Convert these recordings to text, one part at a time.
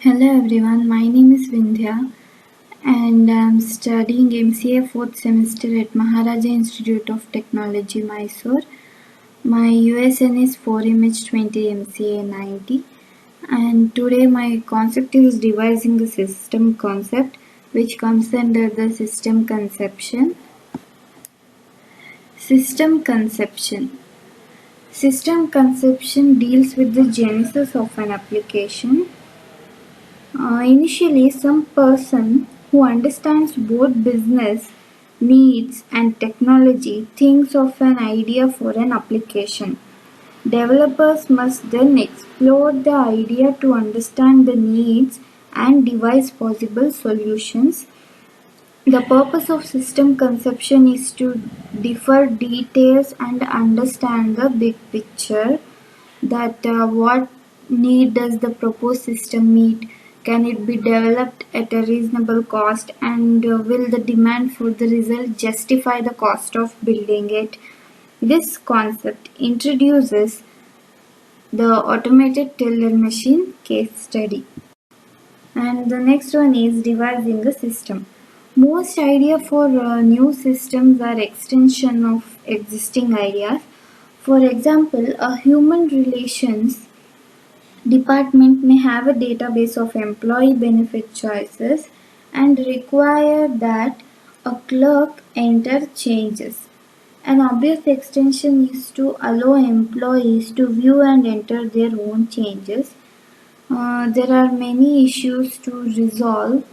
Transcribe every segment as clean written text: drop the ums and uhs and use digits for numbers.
Hello everyone, my name is Vindhya and I'm studying MCA 4th semester at Maharaja Institute of Technology, Mysore. My USN is 4MH20 MCA 90 and today my concept is devising the system concept which comes under the system conception. System conception. System conception deals with the genesis of an application. Initially, some person who understands both business needs and technology thinks of an idea for an application. Developers must then explore the idea to understand the needs and devise possible solutions. The purpose of system conception is to differ details and understand the big picture that what need does the proposed system meet, can it be developed at a reasonable cost, and will the demand for the result justify the cost of building it. This concept introduces the automated teller machine case study. And the next one is devising a system. Most ideas for new systems are extension of existing ideas. For example, a human relations department may have a database of employee benefit choices and require that a clerk enter changes. An obvious extension is to allow employees to view and enter their own changes. There are many issues to resolve,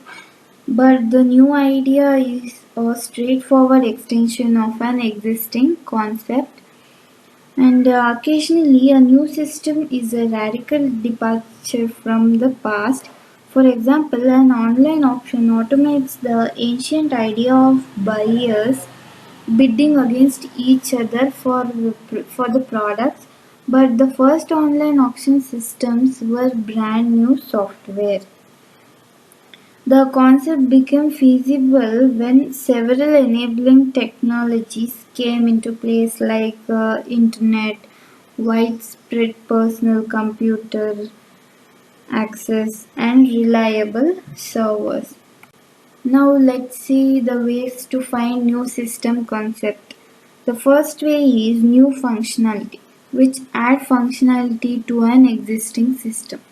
but the new idea is a straightforward extension of an existing concept. And occasionally, a new system is a radical departure from the past. For example, an online auction automates the ancient idea of buyers bidding against each other for the products, but the first online auction systems were brand new software. The concept became feasible when several enabling technologies came into place like internet, widespread personal computer access and reliable servers. Now let's see the ways to find new system concept. The first way is new functionality, which add functionality to an existing system.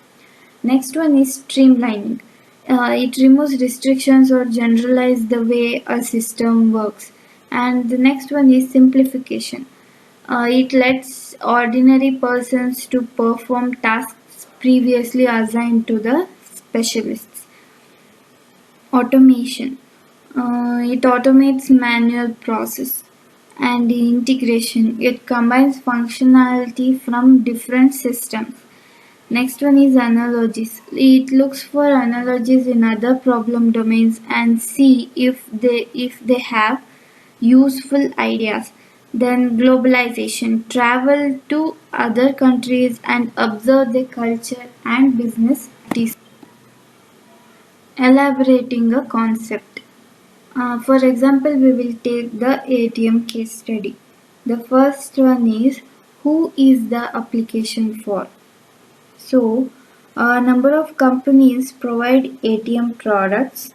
Next one is streamlining. It removes restrictions or generalize the way a system works. And the next one is simplification. It lets ordinary persons to perform tasks previously assigned to the specialists. Automation. It automates manual process and integration. It combines functionality from different systems. Next one is analogies. It looks for analogies in other problem domains and see if they have useful ideas. Then globalization. Travel to other countries and observe their culture and business practices. Elaborating a concept. For example, we will take the ATM case study. The first one is who is the application for? So, a number of companies provide ATM products.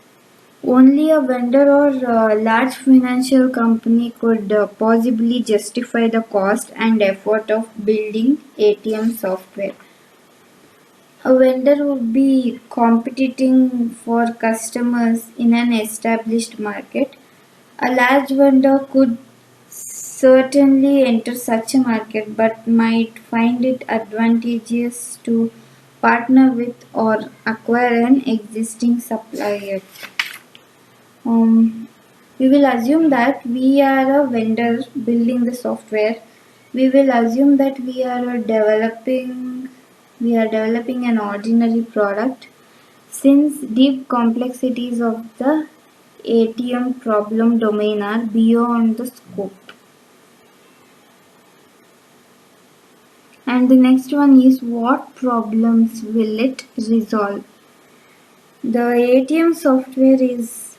Only a vendor or a large financial company could possibly justify the cost and effort of building ATM software. A vendor would be competing for customers in an established market. A large vendor could certainly enter such a market but might find it advantageous to partner with or acquire an existing supplier. Um, we will assume that we are a vendor building the software. We will assume that we are developing an ordinary product since deep complexities of the ATM problem domain are beyond the scope. And the next one is what problems will it resolve? The ATM software is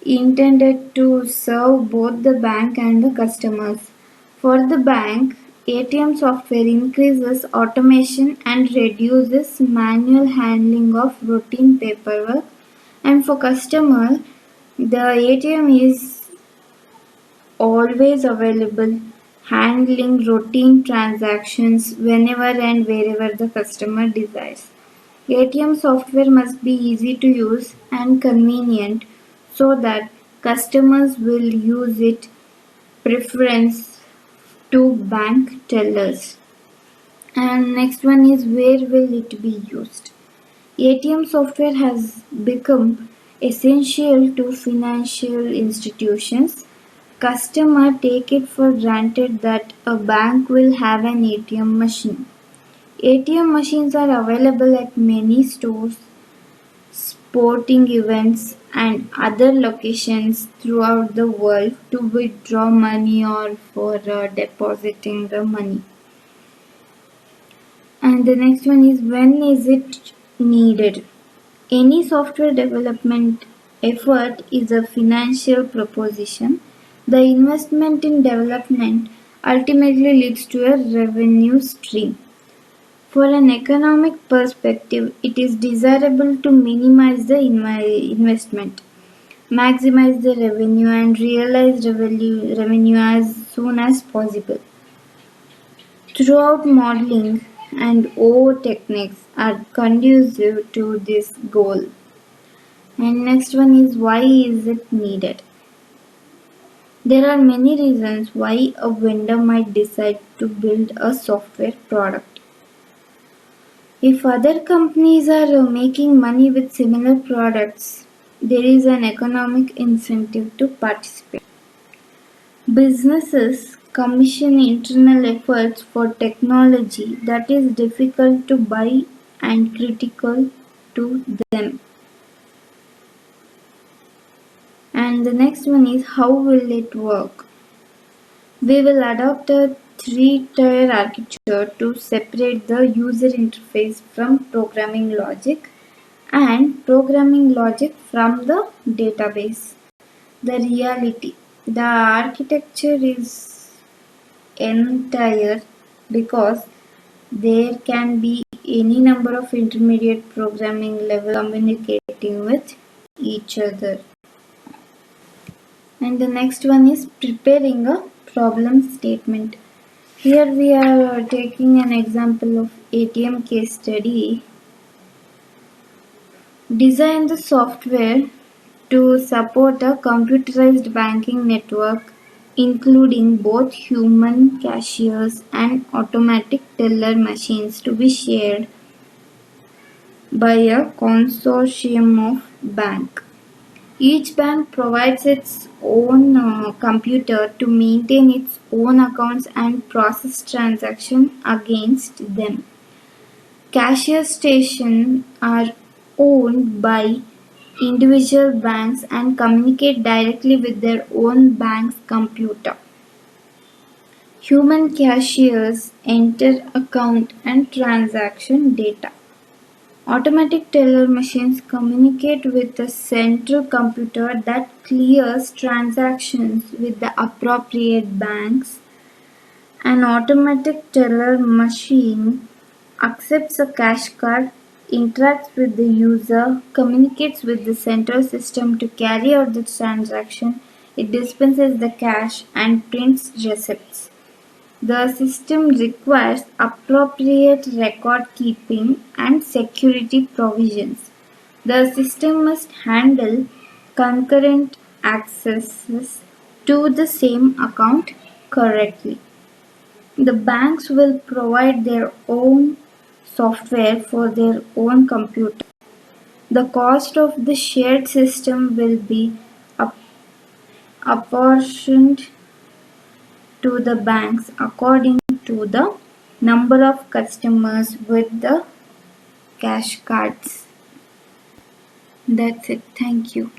intended to serve both the bank and the customers. For the bank, ATM software increases automation and reduces manual handling of routine paperwork. And for customer, the ATM is always available, handling routine transactions whenever and wherever the customer desires. ATM software must be easy to use and convenient so that customers will use it preference to bank tellers. And next one is where will it be used? ATM software has become essential to financial institutions. Customers take it for granted that a bank will have an ATM machine. ATM machines are available at many stores, sporting events, and other locations throughout the world to withdraw money or for depositing the money. And the next one is when is it needed? Any software development effort is a financial proposition. The investment in development ultimately leads to a revenue stream. For an economic perspective, it is desirable to minimize the investment, maximize the revenue, and realize revenue as soon as possible. Throughout modeling and O techniques are conducive to this goal. And next one is why is it needed? There are many reasons why a vendor might decide to build a software product. If other companies are making money with similar products, there is an economic incentive to participate. Businesses commission internal efforts for technology that is difficult to buy and critical to them. And the next one is how will it work? We will adopt a three-tier architecture to separate the user interface from programming logic and programming logic from the database. The reality. The architecture is entire because there can be any number of intermediate programming levels communicating with each other. And the next one is preparing a problem statement. Here we are taking an example of ATM case study. Design the software to support a computerized banking network including both human cashiers and automatic teller machines to be shared by a consortium of banks. Each bank provides its own computer to maintain its own accounts and process transactions against them. Cashier stations are owned by individual banks and communicate directly with their own bank's computer. Human cashiers enter account and transaction data. Automatic teller machines communicate with a central computer that clears transactions with the appropriate banks. An automatic teller machine accepts a cash card, interacts with the user, communicates with the central system to carry out the transaction, it dispenses the cash and prints receipts. The system requires appropriate record keeping and security provisions. The system must handle concurrent accesses to the same account correctly. The banks will provide their own software for their own computer. The cost of the shared system will be apportioned to the banks according to the number of customers with the cash cards. That's it. Thank you.